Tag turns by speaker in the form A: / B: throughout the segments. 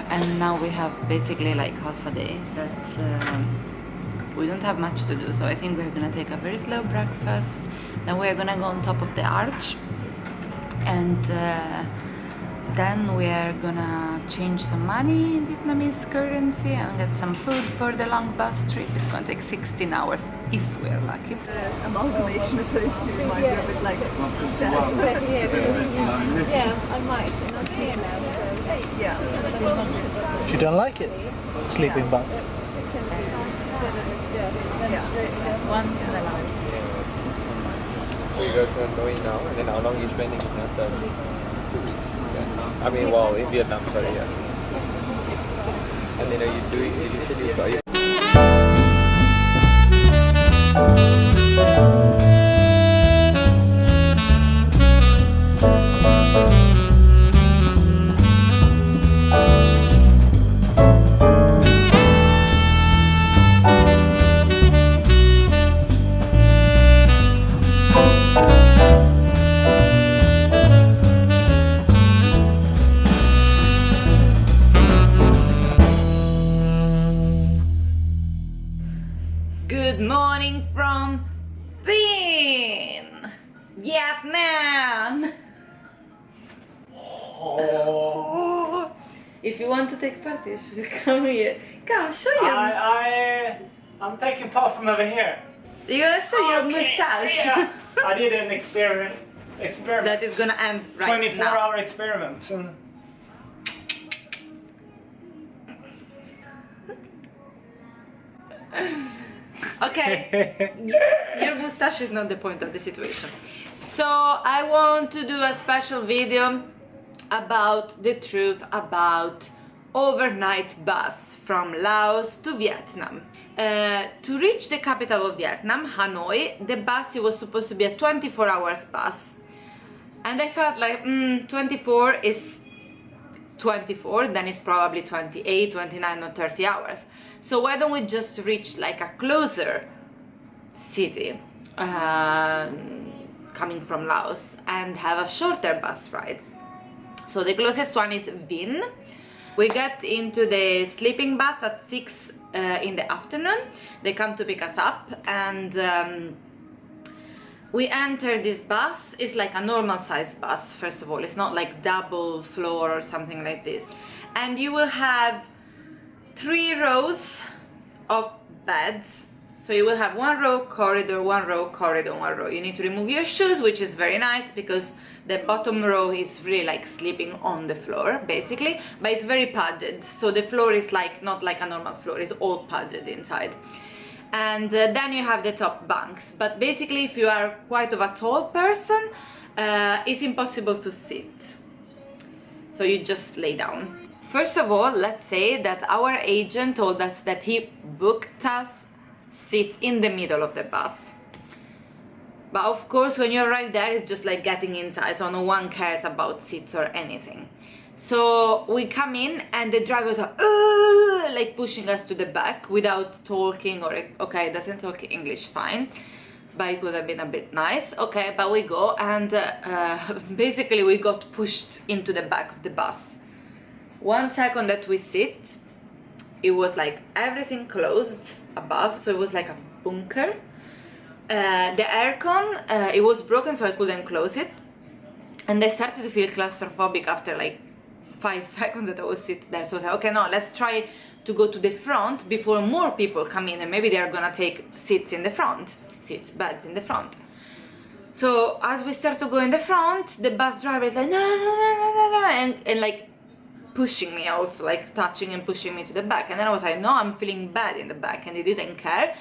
A: and now we have basically like half a day that we don't have much to do, so I think we're gonna take a very slow breakfast. Then we're gonna go on top of the arch, and then we are gonna change some money in Vietnamese currency and get some food for the long bus trip. It's gonna take 16 hours if we're lucky.
B: Amalgamation of those two might be a bit like
C: yeah, I might. And I'm here now, so
B: yeah.
D: You don't like it? Sleeping bus.
A: Once in a life.
E: So you go to Hanoi now, and then how long are you spending in that? 2 weeks. Yeah. I mean, well, in Vietnam, sorry, yeah. And then are you doing usually?
A: Good morning from Vietnam. Oh. If you want to take part, you should come here. Come, show your.
D: I'm taking part from over here.
A: You gotta show your mustache.
D: Yeah. I did an experiment.
A: That is gonna end right
D: 24-hour experiment.
A: Okay, your mustache is not the point of the situation. So I want to do a special video about the truth about overnight bus from Laos to Vietnam. To reach the capital of Vietnam, Hanoi, the bus was supposed to be a 24 hours bus. And I felt like 24 is 24, then it's probably 28, 29 or 30 hours. So why don't we just reach like a closer city coming from Laos and have a shorter bus ride. So the closest one is Vinh. We get into the sleeping bus at 6 in the afternoon. They come to pick us up, and we enter this bus. It's like a normal size bus, first of all. It's not like double floor or something like this. And you will have 3 rows of beds. So you will have 1 row corridor, 1 row corridor, 1 row. You need to remove your shoes, which is very nice because the bottom row is really like sleeping on the floor basically, but it's very padded, so the floor is like not like a normal floor, it's all padded inside. And then you have the top bunks, but basically if you are quite of a tall person, it's impossible to sit, so you just lay down. First of all, let's say that our agent told us that he booked us seats in the middle of the bus. But of course, when you arrive there, it's just like getting inside, so no one cares about seats or anything. So we come in and the drivers are like pushing us to the back without talking, or okay, doesn't talk English, fine, but it would have been a bit nice. Okay, but we go, and basically we got pushed into the back of the bus. 1 second that we sit, it was like everything closed above, so it was like a bunker. The aircon, it was broken, so I couldn't close it, and I started to feel claustrophobic after like 5 seconds that I was sitting there. So I was like, okay, no, let's try to go to the front before more people come in, and maybe they're gonna take seats in the front, beds in the front. So as we start to go in the front, the bus driver is like, no, no, no, no, no, no, and like pushing me, also like touching and pushing me to the back. And then I was like, no, I'm feeling bad in the back, and he didn't care.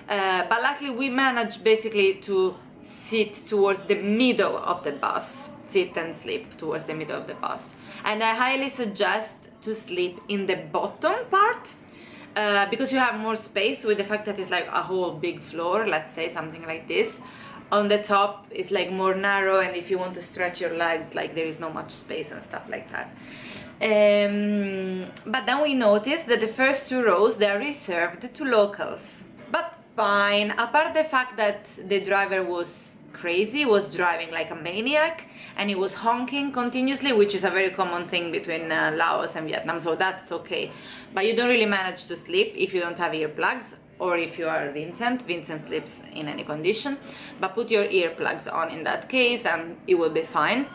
A: But luckily we managed basically to sit towards the middle of the bus, sit and sleep towards the middle of the bus. And I highly suggest to sleep in the bottom part, because you have more space with the fact that it's like a whole big floor, let's say something like this. On the top it's like more narrow, and if you want to stretch your legs, like there is not much space and stuff like that. But then we noticed that the first 2 rows, they are reserved to locals. But fine, apart the fact that the driver was crazy, was driving like a maniac, and he was honking continuously, which is a very common thing between Laos and Vietnam, so that's okay. But you don't really manage to sleep if you don't have earplugs, or if you are Vincent. Vincent sleeps in any condition, but put your earplugs on in that case and it will be fine.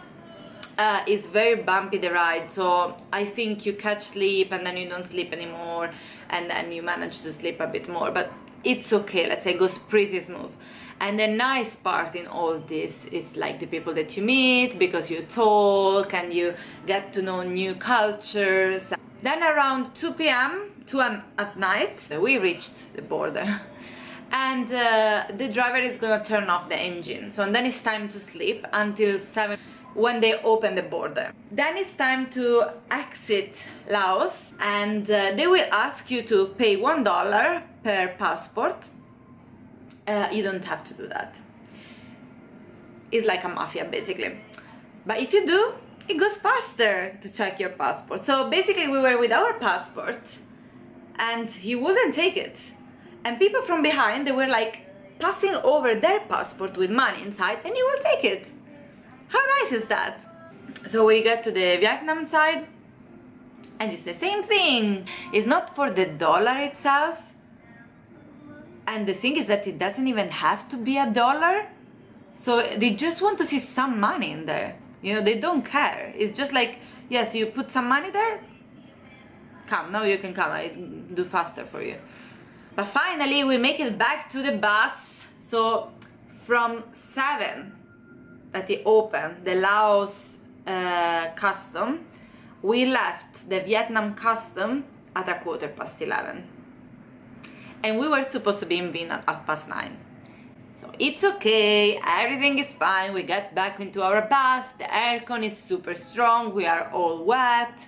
A: It's very bumpy, the ride, so I think you catch sleep and then you don't sleep anymore, and then you manage to sleep a bit more, but it's okay, let's say. It goes pretty smooth. And the nice part in all this is like the people that you meet, because you talk and you get to know new cultures. Then around 2 p.m, 2 at night, we reached the border. And the driver is gonna turn off the engine, so then it's time to sleep until 7 when they open the border. Then it's time to exit Laos, and they will ask you to pay $1 per passport. You don't have to do that. It's like a mafia basically, but if you do, it goes faster to check your passport. So basically we were with our passport and he wouldn't take it, and people from behind, they were like passing over their passport with money inside, and he will take it. How nice is that? So we get to the Vietnam side and it's the same thing. It's not for the dollar itself, and the thing is that it doesn't even have to be $1. So they just want to see some money in there, you know, they don't care. It's just like, yes, you put some money there, come, now you can come, I do faster for you. But finally we make it back to the bus. So from 7 that they opened the Laos custom, we left the Vietnam custom at 11:15, and we were supposed to be in Vinh at 9:30. So it's okay, everything is fine. We get back into our bus, the aircon is super strong, we are all wet.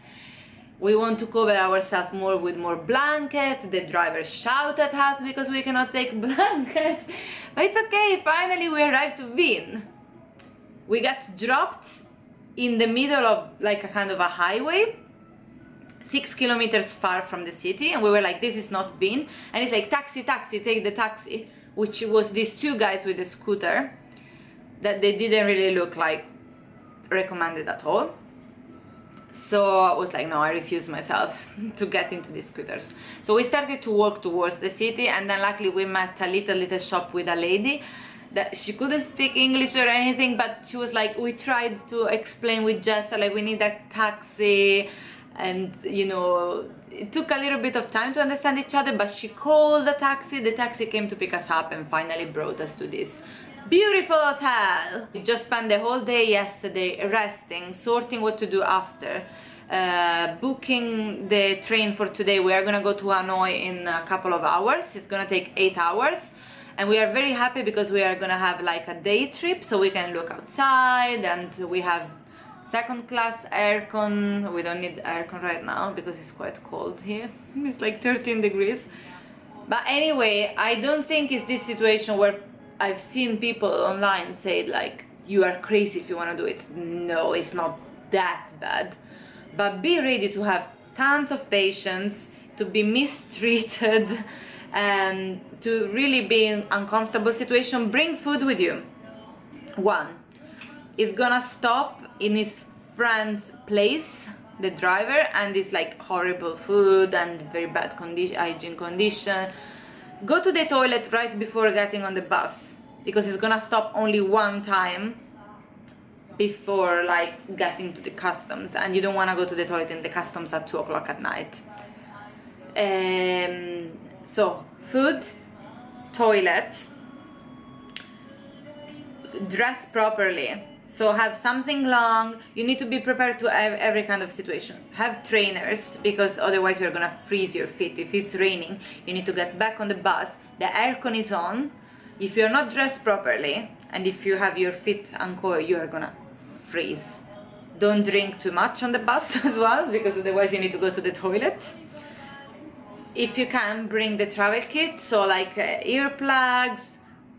A: We want to cover ourselves more with more blankets. The driver shouted at us because we cannot take blankets, but it's okay. Finally we arrived to Vinh. We got dropped in the middle of like a kind of a highway, 6 kilometers far from the city, and we were like, this is not Vinh. And it's like, taxi, taxi, take the taxi, which was these two guys with a scooter that they didn't really look like recommended at all. So I was like, no, I refuse myself to get into these scooters. So we started to walk towards the city, and then luckily we met a little shop with a lady that she couldn't speak English or anything, but she was like, we tried to explain with Jessa, like, we need a taxi, and you know, it took a little bit of time to understand each other, but she called the taxi came to pick us up and finally brought us to this beautiful hotel. We just spent the whole day yesterday resting, sorting what to do after, booking the train for today. We are gonna go to Hanoi in a couple of hours. It's gonna take 8 hours. And we are very happy because we are gonna have like a day trip, so we can look outside, and we have second class aircon. We don't need aircon right now because it's quite cold here. It's like 13 degrees. But anyway, I don't think it's this situation where I've seen people online say like, you are crazy if you want to do it. No, it's not that bad. But be ready to have tons of patience, to be mistreated, and to really be in uncomfortable situation. Bring food with you. One is gonna stop in his friend's place, the driver, and it's like horrible food and very bad hygiene condition. Go to the toilet right before getting on the bus, because it's gonna stop only one time before like getting to the customs, and you don't want to go to the toilet in the customs at 2 o'clock at night. So food, toilet, dress properly, so have something long. You need to be prepared to every kind of situation. Have trainers, because otherwise you're gonna freeze your feet. If it's raining, you need to get back on the bus, the aircon is on. If you're not dressed properly and if you have your feet uncoiled, you are gonna freeze. Don't drink too much on the bus as well, because otherwise you need to go to the toilet. If you can, bring the travel kit, so like earplugs,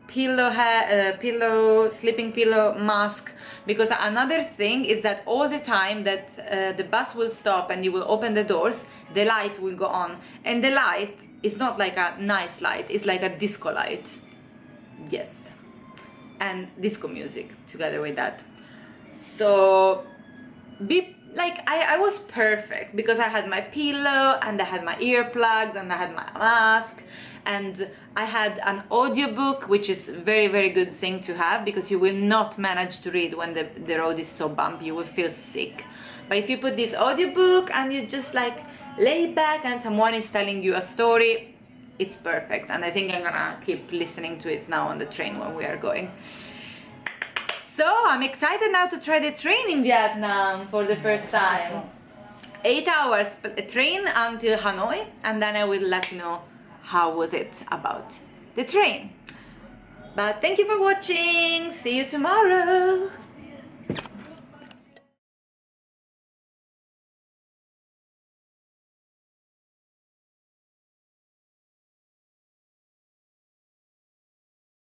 A: pillow, sleeping pillow, mask, because another thing is that all the time that the bus will stop and you will open the doors, the light will go on, and the light is not like a nice light, it's like a disco light. Yes, and disco music together with that. So I was perfect because I had my pillow and I had my earplugs and I had my mask and I had an audiobook, which is very, very good thing to have because you will not manage to read when the road is so bumpy. You will feel sick. But if you put this audiobook and you just like lay back and someone is telling you a story, it's perfect. And I think I'm gonna keep listening to it now on the train when we are going. So I'm excited now to try the train in Vietnam for the first time. 8 hours train until Hanoi, and then I will let you know how was it about the train. But thank you for watching. See you tomorrow.